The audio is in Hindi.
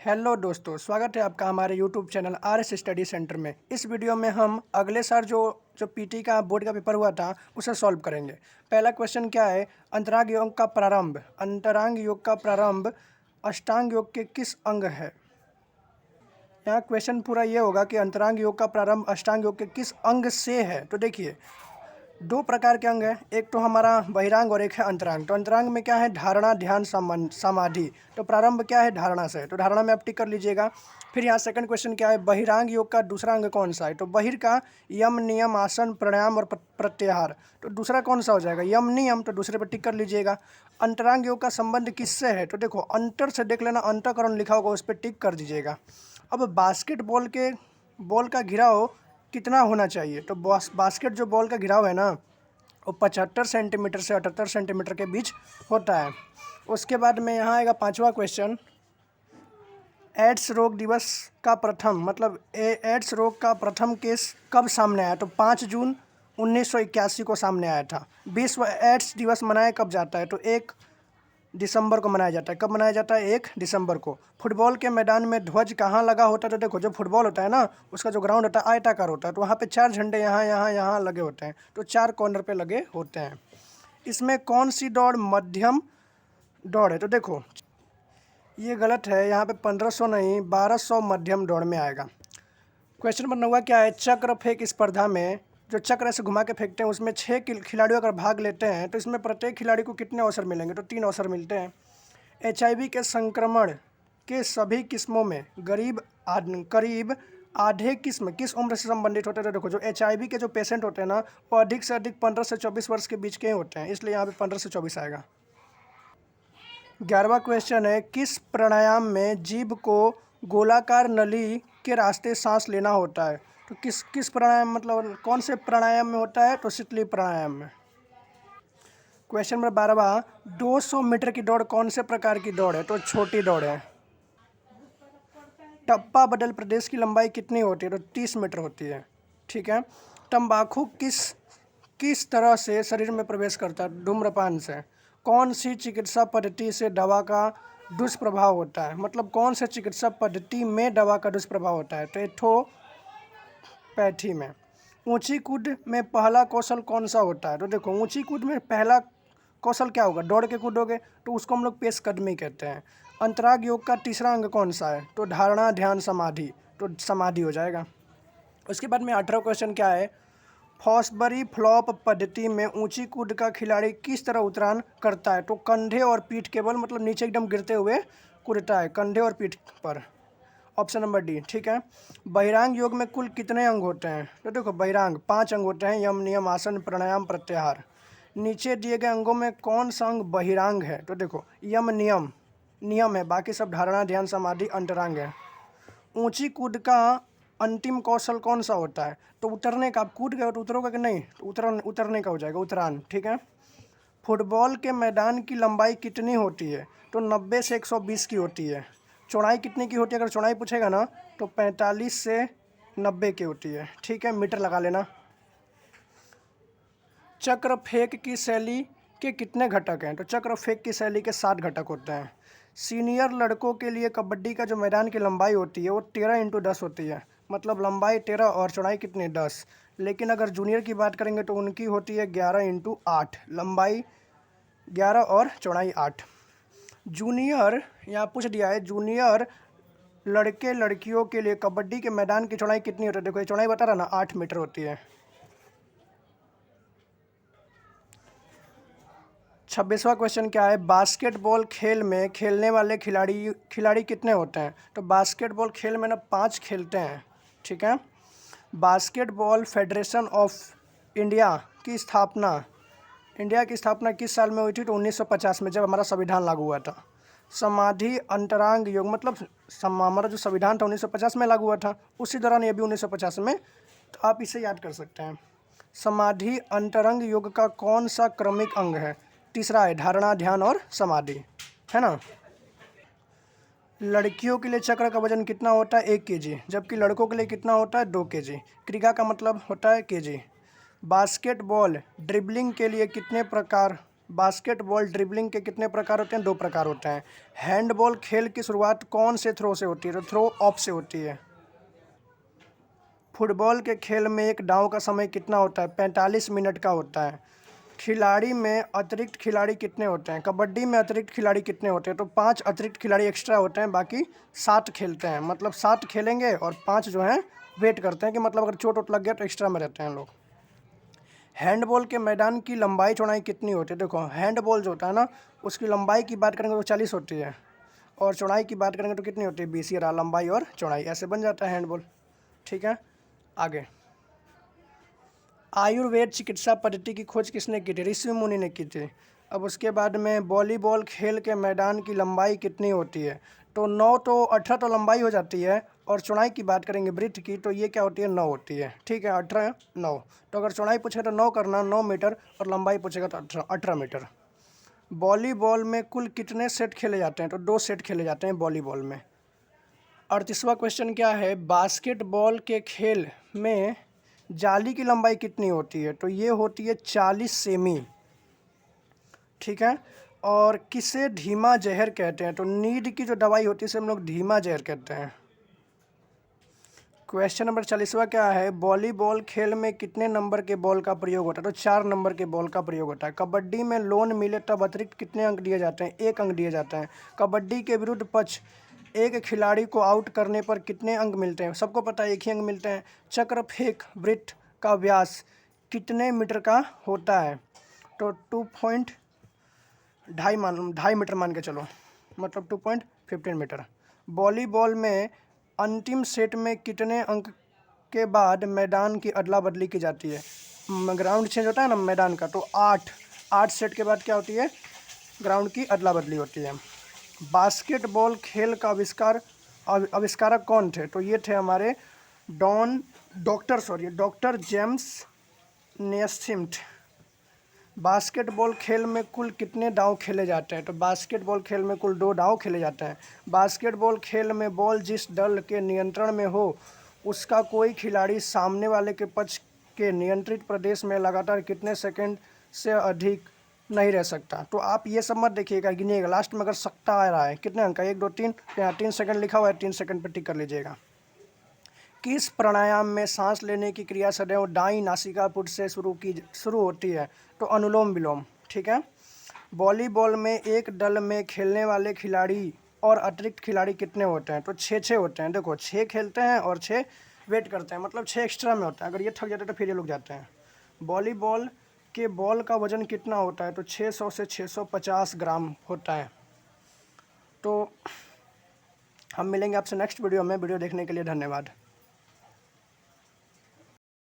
हेलो दोस्तों, स्वागत है आपका हमारे YouTube channel RS study centre में। इस वीडियो में हम अगले साल जो पीटी का बोर्ड का पेपर हुआ था उसे सॉल्व करेंगे। पहला क्वेश्चन क्या है, अंतरांग योग का प्रारंभ। अंतरांग योग का प्रारंभ अष्टांग योग के किस अंग है। यहाँ क्वेश्चन पूरा ये होगा कि अंतरांग योग का प्रारंभ अष्टांग योग के किस अंग से है। तो देखिए, दो प्रकार के अंग हैं, एक तो हमारा बहिरांग और एक है अंतरांग। तो अंतरांग में क्या है, धारणा ध्यान समाधि। तो प्रारंभ क्या है, धारणा से, तो धारणा में आप टिक कर लीजिएगा। फिर यहाँ सेकंड क्वेश्चन क्या है, बहिरांग योग का दूसरा अंग कौन सा है। तो बहिर का यम नियम आसन प्राणायाम और प्रत्याहार। तो दूसरा कौन सा हो जाएगा, यम नियम, तो दूसरे पर टिक कर लीजिएगा। अंतरांग योग का संबंध किससे है। तो देखो, अंतर से देख लेना, अंतःकरण लिखा होगा उस पर टिक कर दीजिएगा। अब बास्केटबॉल के बॉल का घिराव कितना होना चाहिए। तो बास्केट जो बॉल का घिराव है ना, वो 75 सेंटीमीटर से 78 सेंटीमीटर के बीच होता है। उसके बाद में यहाँ आएगा पांचवा क्वेश्चन, एड्स रोग दिवस का प्रथम एड्स रोग का प्रथम केस कब सामने आया। तो 5 जून 1981 को सामने आया था। विश्व एड्स दिवस मनाया कब जाता है। तो 1 दिसंबर को मनाया जाता है। कब मनाया जाता है, 1 दिसंबर को। फुटबॉल के मैदान में ध्वज कहाँ लगा होता है। तो देखो, जो फुटबॉल होता है ना, उसका जो ग्राउंड होता है आयताकार होता है, तो वहाँ पे 4 झंडे यहाँ लगे होते हैं। तो 4 कॉर्नर पे लगे होते हैं। इसमें कौन सी दौड़ मध्यम दौड़ है। तो देखो, ये गलत है, यहाँ पे 1500 नहीं 1200 मध्यम दौड़ में आएगा। क्वेश्चन नंबर 9 क्या है, चक्र फेंक स्पर्धा में जो चक्र ऐसे घुमा के फेंकते हैं उसमें 6 खिलाड़ियों अगर भाग लेते हैं तो इसमें प्रत्येक खिलाड़ी को कितने अवसर मिलेंगे। तो 3 अवसर मिलते हैं। HIV के संक्रमण के सभी किस्मों में करीब आधे किस्म किस उम्र से संबंधित होते हैं। तो देखो, जो HIV के जो पेशेंट होते हैं ना, वो अधिक से अधिक 15 से 24 वर्ष के बीच के ही होते हैं, इसलिए यहाँ पे 15 से 24 आएगा। 11वां क्वेश्चन है, किस प्राणायाम में जीभ को गोलाकार नली के रास्ते सांस लेना होता है। तो किस प्राणायाम, मतलब कौन से प्राणायाम में होता है। तो शीतली प्राणायाम में। क्वेश्चन नंबर 12वां, 200 मीटर की दौड़ कौन से प्रकार की दौड़ है। तो छोटी दौड़ है। टप्पा बदल प्रदेश की लंबाई कितनी होती है। तो 30 मीटर होती है। ठीक है। तंबाकू किस तरह से शरीर में प्रवेश करता है। धूम्रपान से। कौन सी चिकित्सा पद्धति से दवा का दुष्प्रभाव होता है। मतलब कौन से चिकित्सा पद्धति में दवा का दुष्प्रभाव होता है। तो एथोपैथी में। ऊंची कूद में पहला कौशल कौन सा होता है। तो देखो, ऊंची कूद में पहला कौशल क्या होगा, दौड़ के कूदोगे तो उसको हम लोग पेशकदमी कहते हैं। अंतरांग योग का तीसरा अंग कौन सा है। तो धारणा ध्यान समाधि, तो समाधि हो जाएगा। उसके बाद में 18वां क्वेश्चन क्या है, फॉसबरी फ्लॉप पद्धति में ऊंची कूद का खिलाड़ी किस तरह उतरान करता है। तो कंधे और पीठ केवल, मतलब नीचे एकदम गिरते हुए कूदता है, कंधे और पीठ पर। Option number D. ठीक है। बहिरांग योग में कुल कितने अंग होते हैं। तो देखो, बहिरांग 5 अंग होते हैं, यम नियम आसन प्राणायाम प्रत्याहार। नीचे दिए गए अंगों में कौन सा अंग बहिरांग है। तो देखो, यम नियम है, बाकी सब धारणा ध्यान समाधि अंतरांग है। ऊंची कूद का अंतिम कौशल कौन सा होता है। तो उतरने का। आप कूद गए तो उतरोगे कि नहीं, तो उतरने का हो जाएगा, उतरान। ठीक है। फुटबॉल के मैदान की लंबाई कितनी होती है। तो 90 से 120 की होती है। चौड़ाई कितनी की होती है, अगर चौड़ाई पूछेगा ना, तो 45 से 90 की होती है। ठीक है, मीटर लगा लेना। चक्र फेंक की शैली के कितने घटक हैं। तो चक्र फेंक की शैली के 7 घटक होते हैं। सीनियर लड़कों के लिए कबड्डी का जो मैदान की लंबाई होती है वो 13x10 होती है, मतलब लंबाई 13 और चौड़ाई कितनी, 10। लेकिन अगर जूनियर की बात करेंगे तो उनकी होती है 11x8, लंबाई 11 और चौड़ाई 8। जूनियर, यहाँ पूछ दिया है, जूनियर लड़के लड़कियों के लिए कबड्डी के मैदान की चौड़ाई कितनी होती है। देखो, ये चौड़ाई बता रहा ना, 8 मीटर होती है। 26वां क्वेश्चन क्या है, बास्केटबॉल खेल में खेलने वाले खिलाड़ी कितने होते हैं। तो बास्केटबॉल खेल में ना 5 खेलते हैं। ठीक है। बास्केटबॉल फेडरेशन ऑफ इंडिया की स्थापना किस साल में हुई थी। तो 1950 में, जब हमारा संविधान लागू हुआ था। समाधि अंतरांग योग, मतलब हमारा जो संविधान था 1950 में लागू हुआ था, उसी दौरान ये भी 1950 में, तो आप इसे याद कर सकते हैं। समाधि अंतरंग योग का कौन सा क्रमिक अंग है। तीसरा है, धारणा ध्यान और समाधि, है ना। लड़कियों के लिए चक्र का वजन कितना होता है, 1 kg, जबकि लड़कों के लिए कितना होता है, 2 kg। क्रिया का मतलब होता है kg। बास्केटबॉल ड्रिबलिंग के लिए कितने प्रकार बास्केटबॉल ड्रिबलिंग के कितने प्रकार होते हैं? 2 प्रकार होते हैं। हैंडबॉल खेल की शुरुआत कौन से थ्रो से होती है? तो थ्रो ऑफ से होती है। फुटबॉल के खेल में एक दांव का समय कितना होता है? 45 मिनट का होता है। खिलाड़ी में अतिरिक्त खिलाड़ी कितने होते हैं? कबड्डी में अतिरिक्त खिलाड़ी कितने होते हैं? तो 5 अतिरिक्त खिलाड़ी एक्स्ट्रा होते हैं, बाकी 7 खेलते हैं। मतलब 7 खेलेंगे और 5 जो हैं वेट करते हैं कि मतलब अगर चोट वोट लग गया तो एक्स्ट्रा में रहते हैं लोग। हैंडबॉल के मैदान की लंबाई चौड़ाई कितनी होती है? देखो हैंडबॉल जो होता है ना, उसकी लंबाई की बात करेंगे तो 40 होती है, और चौड़ाई की बात करेंगे तो कितनी होती है? 20। ये रहा लंबाई और चौड़ाई, ऐसे बन जाता है हैंडबॉल। ठीक है, आगे। आयुर्वेद चिकित्सा पद्धति की खोज किसने की थी? ऋषि मुनि ने की थी। अब उसके बाद में वॉलीबॉल खेल के मैदान की लंबाई कितनी होती है? तो 9 तो 18 तो लंबाई हो जाती है, और चौड़ाई की बात करेंगे ब्रीथ की तो ये क्या होती है? 9 होती है। ठीक है, 18 9। तो अगर चौड़ाई पूछेगा तो 9 करना, 9 मीटर, और लंबाई पूछेगा तो 18 मीटर। वॉलीबॉल में कुल कितने सेट खेले जाते हैं? तो 2 सेट खेले जाते हैं वॉलीबॉल में। 38वां क्वेश्चन क्या है? बास्केटबॉल के खेल में जाली की लंबाई कितनी होती है? तो ये होती है 40 सेमी। ठीक है, और किसे धीमा जहर कहते हैं? तो नींद की जो दवाई होती है इसे हम लोग धीमा जहर कहते हैं। क्वेश्चन नंबर 40वां क्या है? वॉलीबॉल खेल में कितने नंबर के बॉल का प्रयोग होता है? तो 4 नंबर के बॉल का प्रयोग होता है। कबड्डी में लोन मिले तब अतिरिक्त कितने अंक दिए जाते हैं? 1 अंक दिए जाते हैं। कबड्डी के विरुद्ध पक्ष एक खिलाड़ी को आउट करने पर कितने अंक मिलते हैं? सबको पता है 1 ही अंक मिलते हैं। चक्र फेंक वृत्त का व्यास कितने मीटर का होता है? तो 2.5 मीटर मान के चलो, मतलब 2.15 मीटर। वॉलीबॉल में अंतिम सेट में कितने अंक के बाद मैदान की अदला बदली की जाती है? ग्राउंड चेंज होता है ना मैदान का, तो 8 सेट के बाद क्या होती है? ग्राउंड की अदला बदली होती है। बास्केटबॉल खेल का आविष्कारक कौन थे? तो ये थे हमारे डॉक्टर जेम्स नेस्मिथ। बास्केटबॉल खेल में कुल कितने दांव खेले जाते हैं? तो बास्केटबॉल खेल में कुल 2 दांव खेले जाते हैं। बास्केटबॉल खेल में बॉल जिस दल के नियंत्रण में हो उसका कोई खिलाड़ी सामने वाले के पक्ष के नियंत्रित प्रदेश में लगातार कितने सेकंड से अधिक नहीं रह सकता? तो आप ये सब मत देखिएगा, गिनिएगा, लास्ट में अगर सकता आ रहा है कितने अंक का? 1 2 3, यहाँ 3 सेकंड लिखा हुआ है, 3 सेकंड पर टिक कर लीजिएगा। किस प्राणायाम में सांस लेने की क्रिया सदैव दाईं नासिकापुट से शुरू होती है? तो अनुलोम विलोम। ठीक है। वॉलीबॉल में एक दल में खेलने वाले खिलाड़ी और अतिरिक्त खिलाड़ी कितने होते हैं? तो 6 होते हैं। देखो 6 खेलते हैं और 6 वेट करते हैं, मतलब 6 एक्स्ट्रा में होता है। अगर ये थक जाते हैं तो फिर ये लोग जाते हैं। वॉलीबॉल के बॉल का वजन कितना होता है? तो 600 से 650 ग्राम होता है। तो हम मिलेंगे आपसे नेक्स्ट वीडियो में। वीडियो देखने के लिए धन्यवाद।